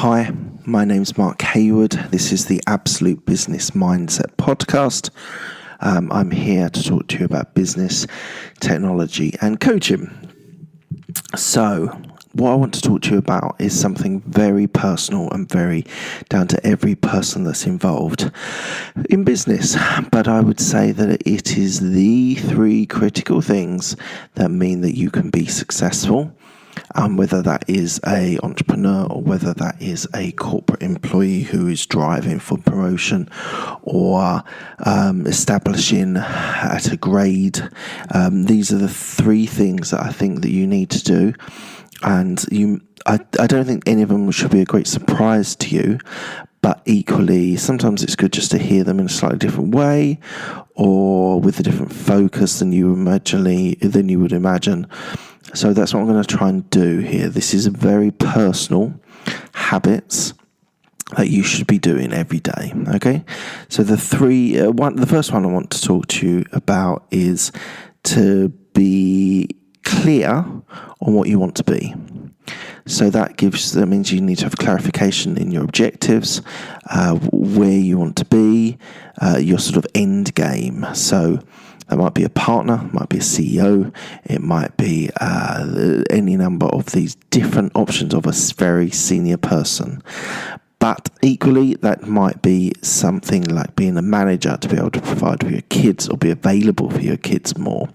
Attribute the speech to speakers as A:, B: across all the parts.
A: Hi, my name's Mark Hayward. This is the Absolute Business Mindset podcast. I'm here to talk to you about business, technology, and coaching. So, what I want to talk to you about is something very personal and very down to every person that's involved in business. But I would say that it is the three critical things that mean that you can be successful. Whether that is an entrepreneur or whether that is a corporate employee who is driving for promotion or establishing at a grade. These are the three things that I think that you need to do. And I don't think any of them should be a great surprise to you, but equally, sometimes it's good just to hear them in a slightly different way or with a different focus than you would imagine. So that's what I'm going to try and do here. This is a very personal habits that you should be doing every day. Okay, so the first one I want to talk to you about is to be clear on what you want to be. So that means you need to have clarification in your objectives, where you want to be, your sort of end game. So that might be a partner, it might be a CEO, it might be any number of these different options of a very senior person. But equally, that might be something like being a manager to be able to provide for your kids or be available for your kids more.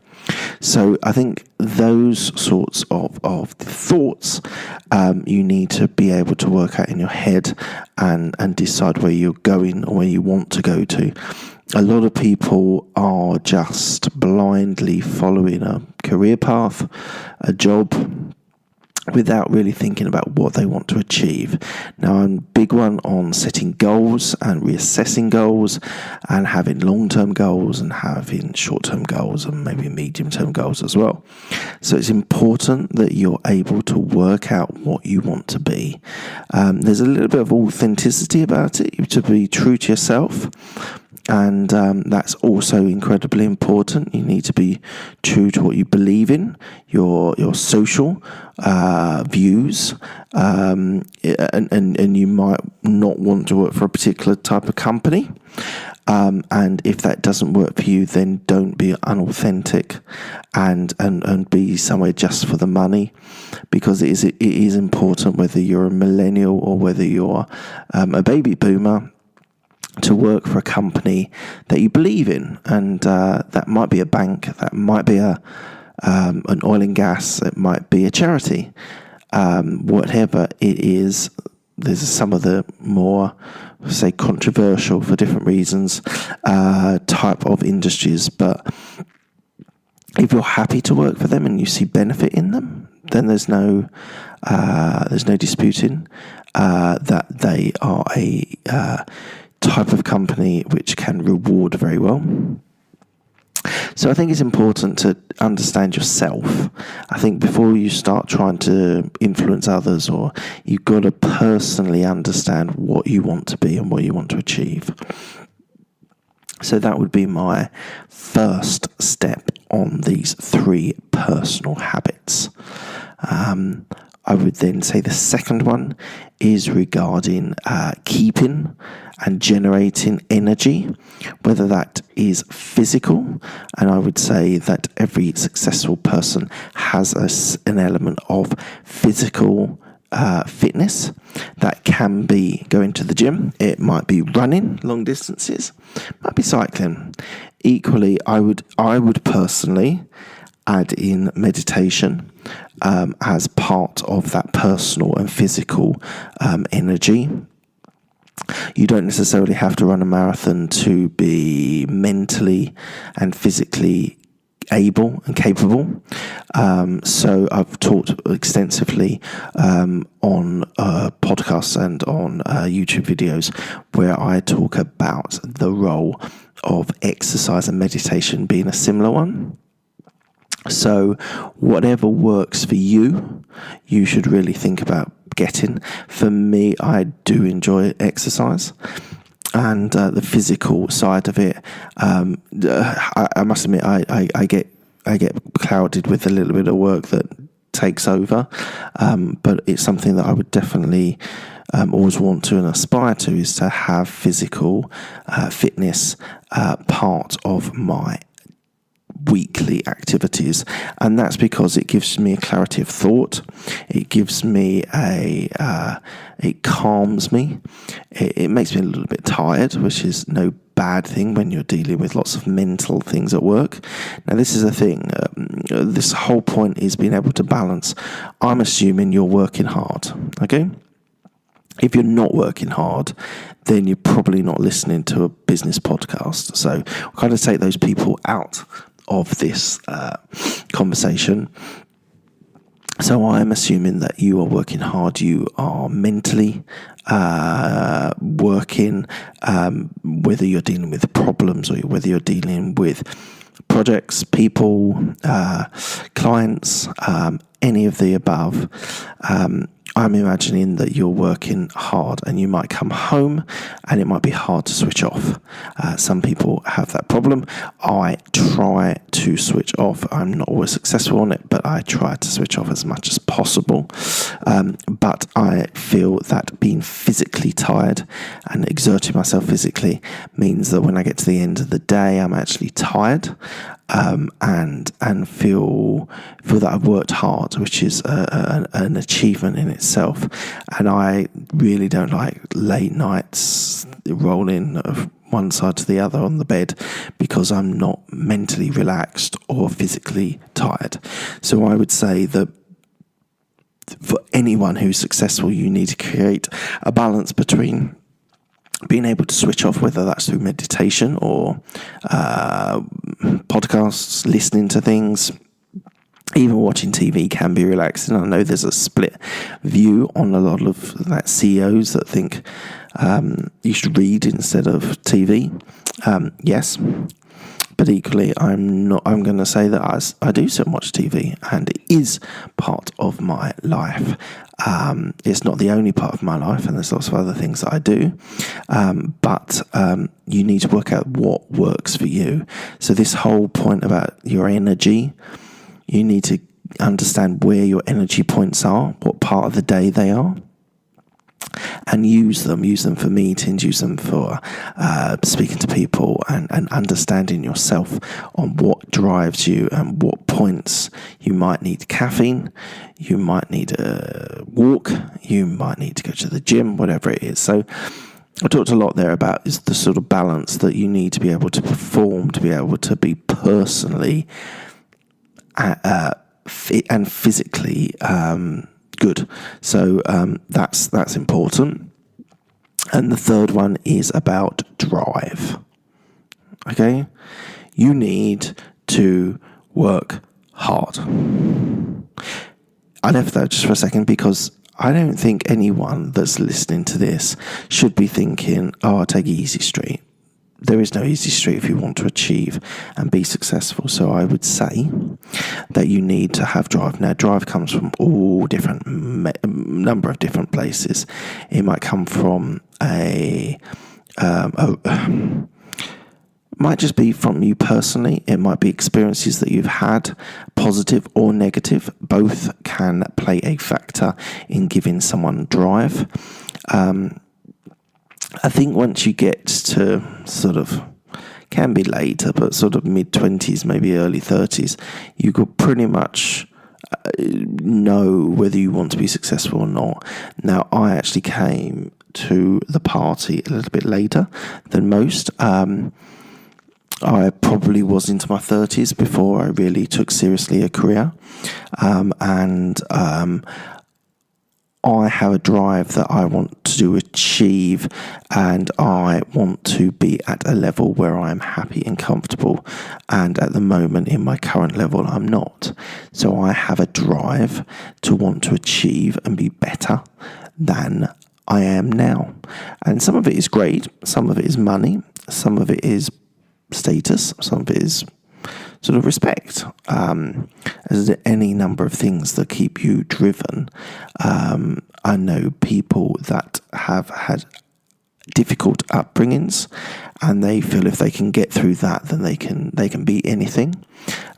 A: So I think those sorts of thoughts you need to be able to work out in your head and decide where you're going or where you want to go to. A lot of people are just blindly following a career path, a job, without really thinking about what they want to achieve. Now, I'm a big one on setting goals and reassessing goals and having long-term goals and having short-term goals and maybe medium-term goals as well. So it's important that you're able to work out what you want to be. There's a little bit of authenticity about it. You have to be true to yourself. And that's also incredibly important. You need to be true to what you believe in, your social views, and you might not want to work for a particular type of company. And if that doesn't work for you, then don't be unauthentic and be somewhere just for the money, because it is important whether you're a millennial or whether you're a baby boomer to work for a company that you believe in, and that might be a bank, that might be an oil and gas, it might be a charity, whatever it is. There's some of the more, say, controversial for different reasons type of industries, but if you're happy to work for them and you see benefit in them, then there's no disputing that they are a type of company which can reward very well. So I think it's important to understand yourself. I think before you start trying to influence others, or you've got to personally understand what you want to be and what you want to achieve. So that would be my first step on these three personal habits. I would then say the second one is regarding keeping and generating energy, whether that is physical, and I would say that every successful person has an element of physical fitness. That can be going to the gym, it might be running long distances, it might be cycling. Equally, I would personally add in meditation as part of that personal and physical energy. You don't necessarily have to run a marathon to be mentally and physically able and capable. So I've talked extensively on podcasts and on YouTube videos where I talk about the role of exercise and meditation being a similar one. So whatever works for you, you should really think about getting. For me, I do enjoy exercise, and the physical side of it, I must admit, I get clouded with a little bit of work that takes over, but it's something that I would definitely always want to and aspire to is to have physical fitness part of my weekly activities, and that's because it gives me a clarity of thought. It gives me it calms me. It makes me a little bit tired, which is no bad thing when you're dealing with lots of mental things at work. Now, this is the thing. This whole point is being able to balance. I'm assuming you're working hard, okay? If you're not working hard, then you're probably not listening to a business podcast. So we'll kind of take those people out of this conversation. So I'm assuming that you are working hard. You are mentally working, whether you're dealing with problems or whether you're dealing with projects, people, clients, any of the above. I'm imagining that you're working hard, and you might come home and it might be hard to switch off. Some people have that problem. I try to switch off. I'm not always successful on it, but I try to switch off as much as possible. But I feel that being physically tired and exerting myself physically means that when I get to the end of the day, I'm actually tired. And feel that I've worked hard, which is an achievement in itself. And I really don't like late nights rolling one side to the other on the bed because I'm not mentally relaxed or physically tired. So I would say that for anyone who's successful, you need to create a balance between being able to switch off, whether that's through meditation or podcasts, listening to things. Even watching TV can be relaxing. I know there's a split view on a lot of CEOs that think you should read instead of TV. Yes. But equally, I'm going to say that I do so much TV, and it is part of my life. It's not the only part of my life, and there's lots of other things that I do. But you need to work out what works for you. So this whole point about your energy, you need to understand where your energy points are, what part of the day they are. And use them for meetings, use them for speaking to people and understanding yourself on what drives you and what points you might need caffeine, you might need a walk, you might need to go to the gym, whatever it is. So I talked a lot there about is the sort of balance that you need to be able to perform, to be able to be personally fit and physically good. So that's important. And the third one is about drive. Okay? You need to work hard. I left that just for a second because I don't think anyone that's listening to this should be thinking, I'll take easy street. There is no easy street if you want to achieve and be successful. So I would say that you need to have drive. Now, drive comes from all different number of different places. It might come from might just be from you personally. It might be experiences that you've had, positive or negative. Both can play a factor in giving someone drive. I think once you get to sort of, can be later, but sort of mid-20s, maybe early 30s, you could pretty much know whether you want to be successful or not. Now, I actually came to the party a little bit later than most. I probably was into my 30s before I really took seriously a career. I have a drive that I want to achieve, and I want to be at a level where I'm happy and comfortable. And at the moment, in my current level, I'm not. So I have a drive to want to achieve and be better than I am now. And some of it is great. Some of it is money. Some of it is status. Some of it is sort of respect. There's any number of things that keep you driven. I know people that have had difficult upbringings, and they feel if they can get through that, then they can be anything.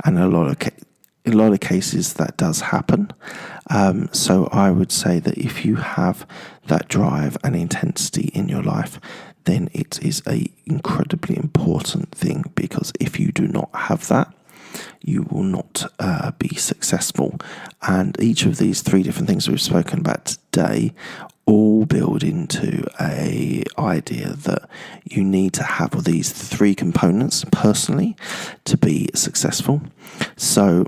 A: And in a lot of cases that does happen. So I would say that if you have that drive and intensity in your life, then it is a incredibly important thing, because if you do not have that, you will not be successful. And each of these three different things we've spoken about today all build into a idea that you need to have all these three components personally to be successful. So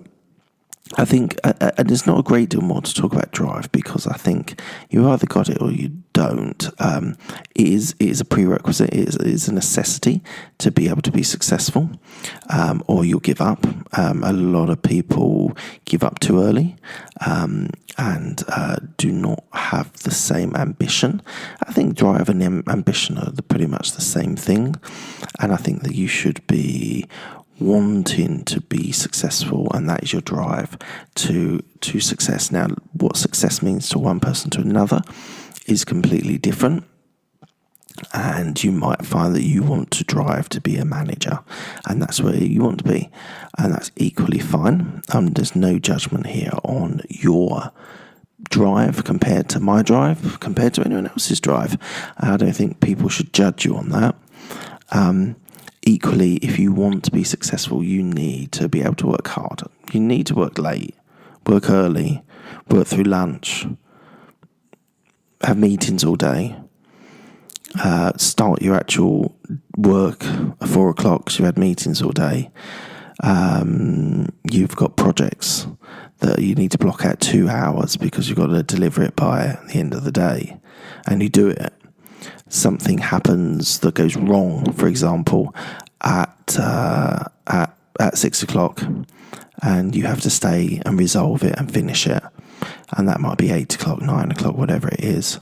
A: I think, and there's not a great deal more to talk about drive, because I think you either got it or you don't. It is a prerequisite, it is a necessity to be able to be successful, or you'll give up. A lot of people give up too early and do not have the same ambition. I think drive and ambition are pretty much the same thing, and I think that you should be wanting to be successful, and that is your drive to success. Now, what success means to one person to another is completely different, and you might find that you want to drive to be a manager, and that's where you want to be, and that's equally fine. There's no judgment here on your drive compared to my drive, compared to anyone else's drive. I don't think people should judge you on that. Equally, if you want to be successful, you need to be able to work hard. You need to work late, work early, work through lunch, have meetings all day, start your actual work at 4 o'clock because you had meetings all day. You've got projects that you need to block out 2 hours because you've got to deliver it by the end of the day, and you do it. Something happens that goes wrong, for example, at 6 o'clock, and you have to stay and resolve it and finish it, and that might be 8 o'clock, 9 o'clock, whatever it is.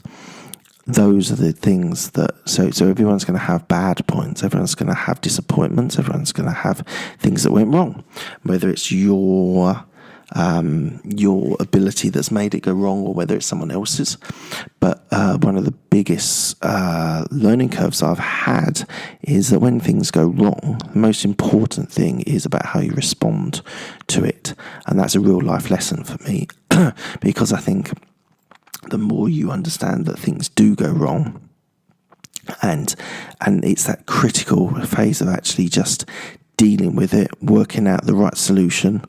A: Those are the things that, so everyone's going to have bad points, everyone's going to have disappointments, everyone's going to have things that went wrong, whether it's your ability that's made it go wrong, or whether it's someone else's. But one of the biggest learning curves I've had is that when things go wrong, the most important thing is about how you respond to it. And that's a real life lesson for me, because I think the more you understand that things do go wrong, and it's that critical phase of actually just dealing with it, working out the right solution,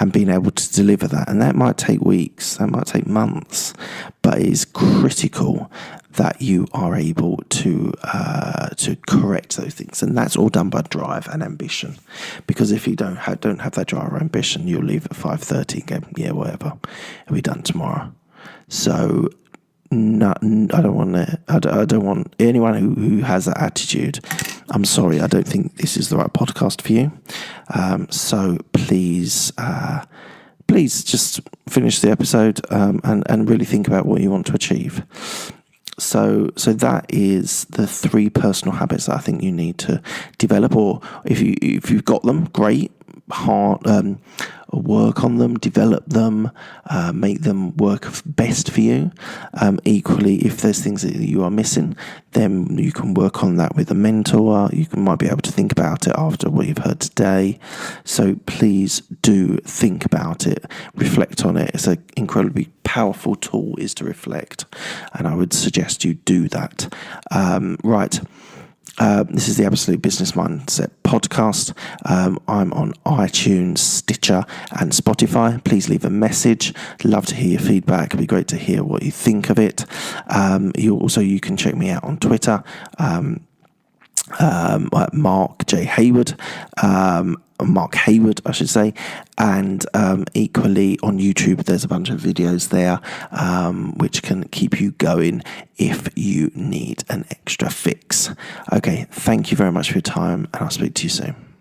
A: and being able to deliver that. And that might take weeks, that might take months, but it is critical that you are able to correct those things. And that's all done by drive and ambition. Because if you don't have that drive or ambition, you'll leave at 5:30 and go, yeah, whatever, it'll be done tomorrow. So no, I don't want anyone who has that attitude. I'm sorry, I don't think this is the right podcast for you. So please just finish the episode and really think about what you want to achieve. So that is the 3 personal habits that I think you need to develop, or if you've got them, great. Work on them, develop them, make them work best for you. Equally, if there's things that you are missing, then you can work on that with a mentor. You might be able to think about it after what you've heard today. So please do think about it, reflect on it. It's an incredibly powerful tool, is to reflect, and I would suggest you do that. Right. This is the Absolute Business Mindset podcast. I'm on iTunes, Stitcher, and Spotify. Please leave a message. Love to hear your feedback. It'd be great to hear what you think of it. You can check me out on Twitter, Mark J. Hayward. Mark Hayward, I should say, and equally on YouTube there's a bunch of videos there which can keep you going if you need an extra fix. Okay, thank you very much for your time, and I'll speak to you soon.